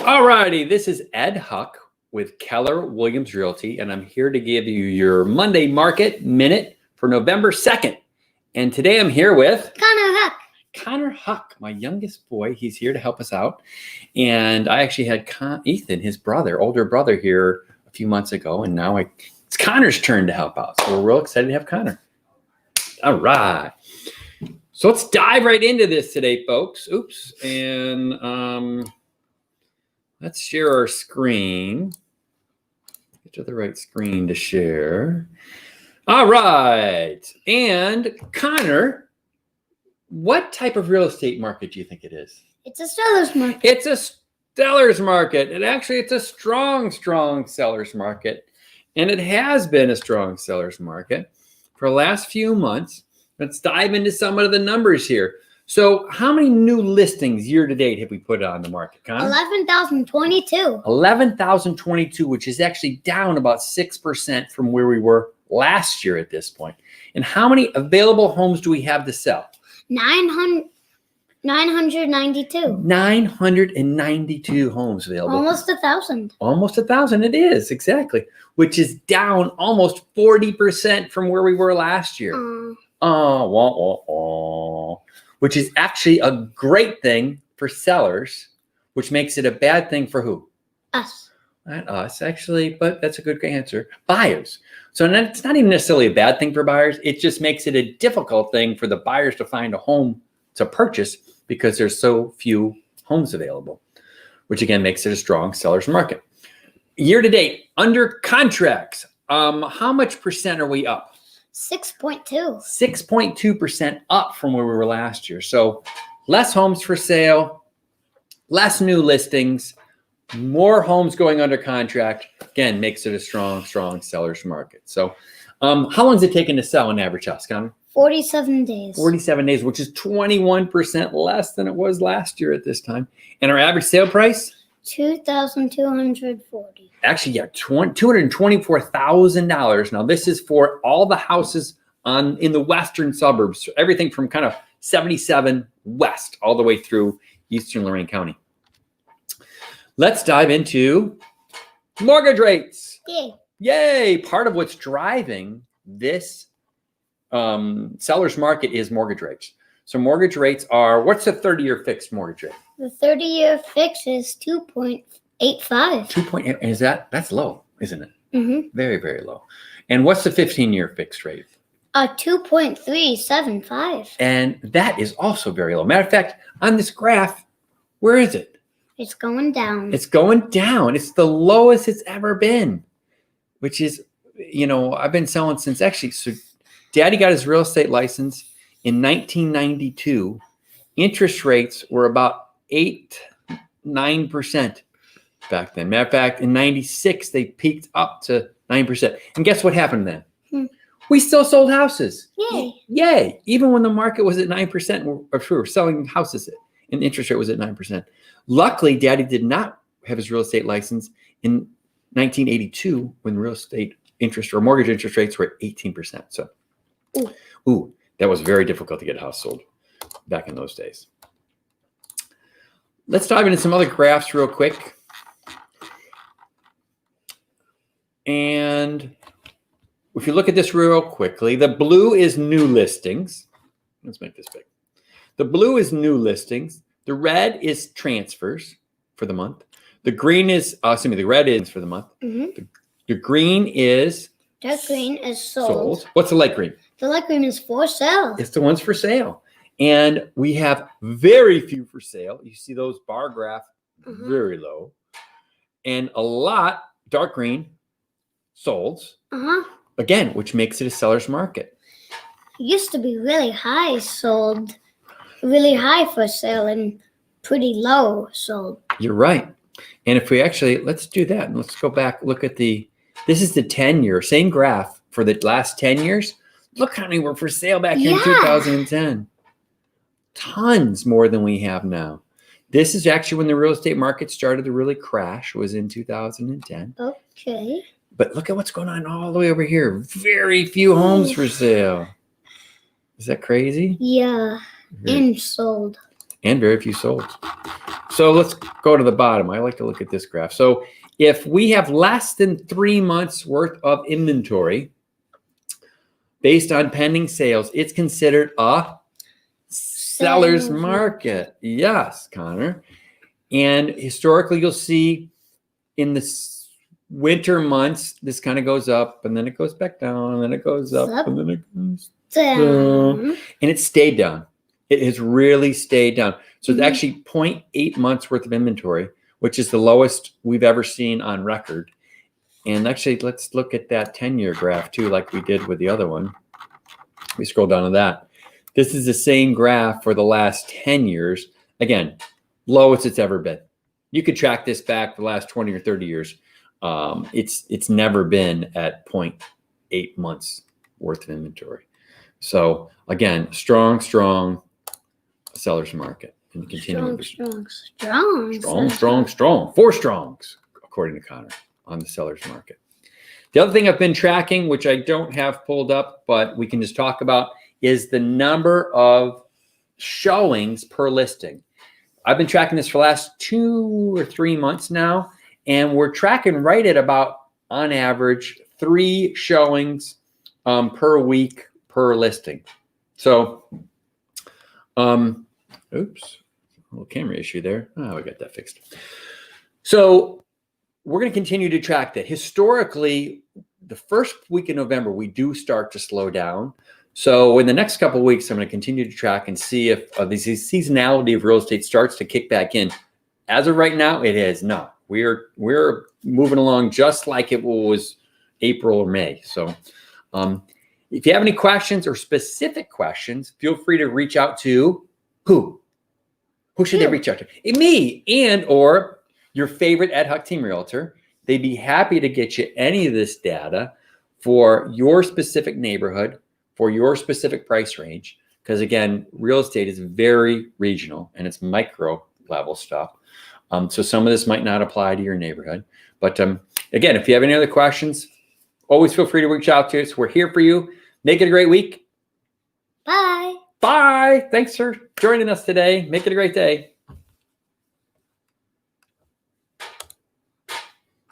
All righty, this is Ed Huck with Keller Williams Realty, and I'm here to give you your Monday Market Minute for November 2nd. And today I'm here with Connor Huck. Connor Huck, my youngest boy. He's here to help us out. And I actually had Ethan, his brother, older brother, here a few months ago, and now it's Connor's turn to help out. So we're real excited to have Connor. All right. So let's dive right into this today, folks. Oops. And let's share our screen. Get to the right screen to share. All right. And Connor, what type of real estate market do you think it is? It's a seller's market. It's a seller's market. And actually, it's a strong seller's market. And it has been a strong seller's market for the last few months. Let's dive into some of the numbers here. So how many new listings year to date have we put on the market, Connor? 11,022. 11,022, which is actually down about 6% from where we were last year at this point. And how many available homes do we have to sell? 992. 992 homes available. Almost 1,000. Almost 1,000 it is, exactly. Which is down almost 40% from where we were last year. Which is actually a great thing for sellers, which makes it a bad thing for who? Us. Not us, actually, but that's a good answer. Buyers. So it's not even necessarily a bad thing for buyers. It just makes it a difficult thing for the buyers to find a home to purchase because there's so few homes available, which again makes it a strong seller's market. Year to date, under contracts, how much percent are we up? 6.2. 6.2% up from where we were last year. So less homes for sale, less new listings, more homes going under contract. Again, makes it a strong seller's market. So how long is it taking to sell an average house, Connor? 47 days. 47 days, which is 21% less than it was last year at this time. And our average sale price? $2,240. Actually, yeah, $224,000. Now, this is for all the houses in the western suburbs, so everything from kind of 77 west all the way through eastern Lorain County. Let's dive into mortgage rates. Yay. Yay! Part of what's driving this seller's market is mortgage rates. So mortgage rates are, what's the 30-year fixed mortgage rate? The 30-year fix is 2.85. 2.8, that's low, isn't it? Mm-hmm. Very, very low. And what's the 15-year fixed rate? 2.375. And that is also very low. Matter of fact, on this graph, where is it? It's going down. It's going down. It's the lowest it's ever been, which is, I've been selling since so Daddy got his real estate license in 1992. Interest rates were about 8-9% back then. Matter of fact, in 96, they peaked up to 9%. And guess what happened then? We still sold houses. Yay. Yay. Even when the market was at 9%, we were selling houses and the interest rate was at 9%. Luckily, Daddy did not have his real estate license in 1982 when real estate interest or mortgage interest rates were at 18%. So, that was very difficult to get a house sold back in those days. Let's dive into some other graphs real quick. And if you look at this real quickly, the blue is new listings. Let's make this big. The blue is new listings. The red is transfers for the month. The green is, the red is for the month. Mm-hmm. The green is? Dark green is sold. What's the light green? The light green is for sale. It's the ones for sale. And we have very few for sale. You see those bar graph, very low. And a lot, dark green, sold. Again, which makes it a seller's market. It used to be really high sold, really high for sale, and pretty low sold. You're right. And if we let's do that. And let's go back, look at this is the 10-year, same graph for the last 10 years. Look how many were for sale back in 2010. Tons more than we have now. This is actually when the real estate market started to really crash, was in 2010. Okay. But look at what's going on all the way over here. Very few homes for sale. Is that crazy? Yeah. And sold. And very few sold. So let's go to the bottom. I like to look at this graph. So if we have less than 3 months worth of inventory based on pending sales, it's considered a seller's market. Yes, Connor. And historically, you'll see in the winter months, this kind of goes up and then it goes back down and then it goes up and then it goes down. And it stayed down. It has really stayed down. So it's actually 0.8 months worth of inventory, which is the lowest we've ever seen on record. And actually, let's look at that 10-year graph too, like we did with the other one. We scroll down to that. This is the same graph for the last 10 years. Again, lowest it's ever been. You could track this back for the last 20 or 30 years. It's never been at 0.8 months worth of inventory. So again, strong seller's market. And continuing strong. 4 strongs, according to Connor, on the seller's market. The other thing I've been tracking, which I don't have pulled up, but we can just talk about, is the number of showings per listing. I've been tracking this for the last 2 or 3 months now, and we're tracking right at about, on average, 3 showings per week per listing. So, oops, a little camera issue there. Oh, we got that fixed. So we're going to continue to track that. Historically, the first week in November, we do start to slow down. So in the next couple of weeks, I'm going to continue to track and see if the seasonality of real estate starts to kick back in. As of right now, it has not. We're moving along just like it was April or May. So if you have any questions or specific questions, feel free to reach out to who? Who should they reach out to? Me and or your favorite Ed Huck Team Realtor. They'd be happy to get you any of this data for your specific neighborhood, for your specific price range. Because again, real estate is very regional and it's micro level stuff. So some of this might not apply to your neighborhood. But again, if you have any other questions, always feel free to reach out to us. We're here for you. Make it a great week. Bye. Bye. Thanks for joining us today. Make it a great day.